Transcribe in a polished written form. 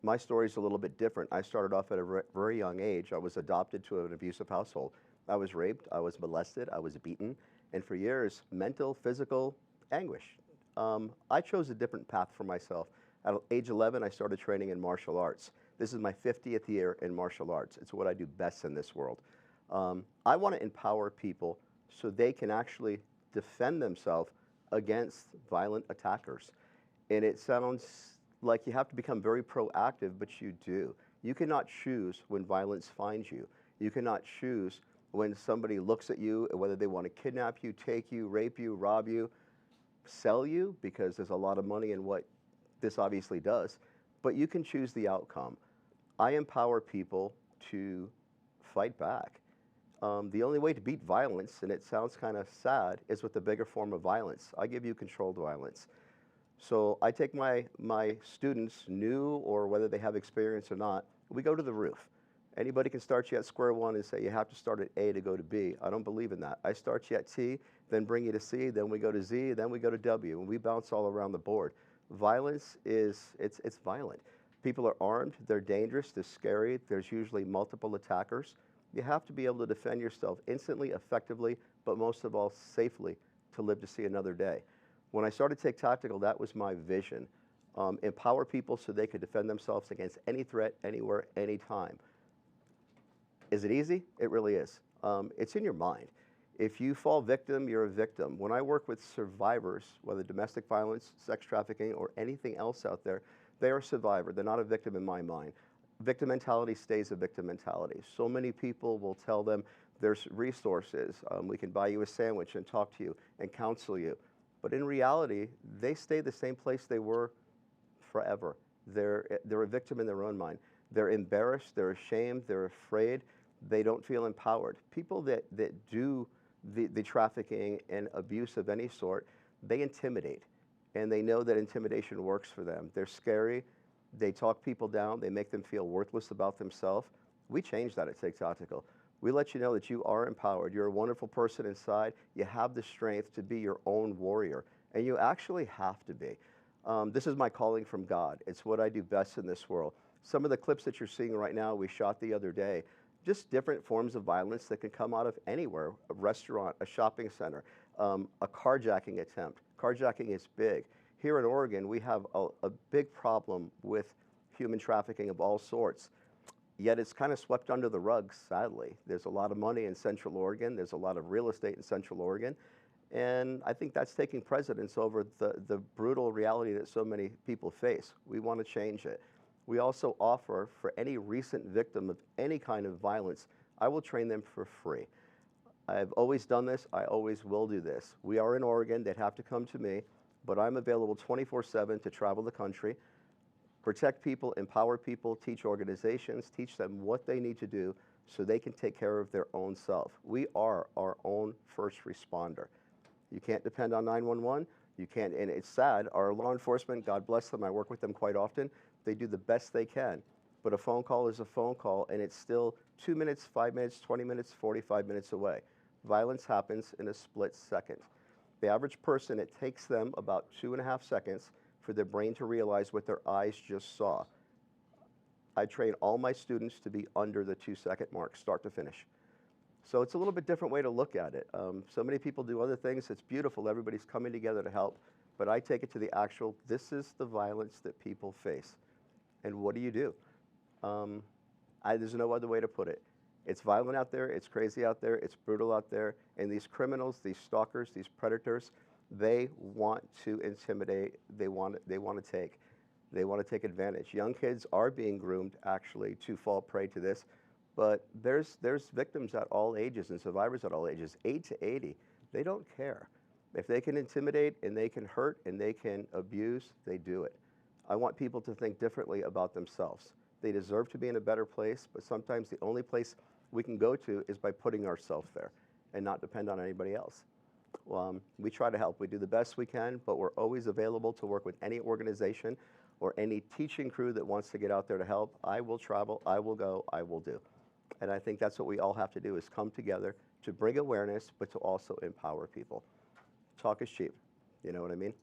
My story is a little bit different. I started off at a very young age. I was adopted to an abusive household. I was raped, I was molested, I was beaten, and for years, mental, physical anguish. I chose a different path for myself. At age 11, I started training in martial arts. This is my 50th year in martial arts. It's what I do best in this world. I want to empower people so they can actually defend themselves against violent attackers. And it sounds like you have to become very proactive, but you do. You cannot choose when violence finds you. You cannot choose when somebody looks at you, whether they want to kidnap you, take you, rape you, rob you, sell you, because there's a lot of money in what this obviously does, but you can choose the outcome. I empower people to fight back. The only way to beat violence, and it sounds kind of sad, is with a bigger form of violence. I give you controlled violence. So I take my students, new or whether they have experience or not, we go to the roof. Anybody can start you at square one and say you have to start at A to go to B. I don't believe in that. I start you at T, then bring you to C, then we go to Z, then we go to W, and we bounce all around the board. Violence is, it's violent. People are armed, they're dangerous, they're scary, there's usually multiple attackers. You have to be able to defend yourself instantly, effectively, but most of all, safely to live to see another day. When I started Take Tactical, that was my vision. Empower people so they could defend themselves against any threat, anywhere, anytime. Is it easy? It really is. It's in your mind. If you fall victim, you're a victim. When I work with survivors, whether domestic violence, sex trafficking, or anything else out there, they are a survivor. They're not a victim in my mind. Victim mentality stays a victim mentality. So many people will tell them there's resources. We can buy you a sandwich and talk to you and counsel you. But in reality, they stay the same place they were forever. They're a victim in their own mind. They're embarrassed, they're ashamed, they're afraid, they don't feel empowered. People that do the trafficking and abuse of any sort, they intimidate. And they know that intimidation works for them. They're scary, they talk people down, they make them feel worthless about themselves. We change that at Take Tactical. We let you know that you are empowered. You're a wonderful person inside. You have the strength to be your own warrior. And you actually have to be. This is my calling from God. It's what I do best in this world. Some of the clips that you're seeing right now, we shot the other day. Just different forms of violence that can come out of anywhere. A restaurant, a shopping center, a carjacking attempt. Carjacking is big. Here in Oregon, we have a big problem with human trafficking of all sorts. Yet it's kind of swept under the rug, sadly. There's a lot of money in Central Oregon. There's a lot of real estate in Central Oregon. And I think that's taking precedence over the brutal reality that so many people face. We want to change it. We also offer for any recent victim of any kind of violence, I will train them for free. I've always done this. I always will do this. We are in Oregon. They'd have to come to me, but I'm available 24/7 to travel the country, protect people, empower people, teach organizations, teach them what they need to do so they can take care of their own self. We are our own first responder. You can't depend on 911. You can't, and it's sad, our law enforcement, God bless them, I work with them quite often, they do the best they can. But a phone call is a phone call, and it's still 2 minutes, 5 minutes, 20 minutes, 45 minutes away. Violence happens in a split second. The average person, it takes them about 2.5 seconds for their brain to realize what their eyes just saw. I train all my students to be under the 2-second mark, start to finish. So it's a little bit different way to look at it. So many people do other things. It's beautiful. Everybody's coming together to help. But I take it to the actual, this is the violence that people face. And what do? There's no other way to put it. It's violent out there. It's crazy out there. It's brutal out there. And these criminals, these stalkers, these predators, they want to intimidate. They want to take advantage. Young kids are being groomed, actually, to fall prey to this. But there's victims at all ages and survivors at all ages, 8 to 80. They don't care. If they can intimidate and they can hurt and they can abuse, they do it. I want people to think differently about themselves. They deserve to be in a better place, but sometimes the only place we can go to is by putting ourselves there and not depend on anybody else. We try to help. We do the best we can, but we're always available to work with any organization or any teaching crew that wants to get out there to help. I will travel, I will go, I will do. And I think that's what we all have to do, is come together to bring awareness, but to also empower people. Talk is cheap. You know what I mean?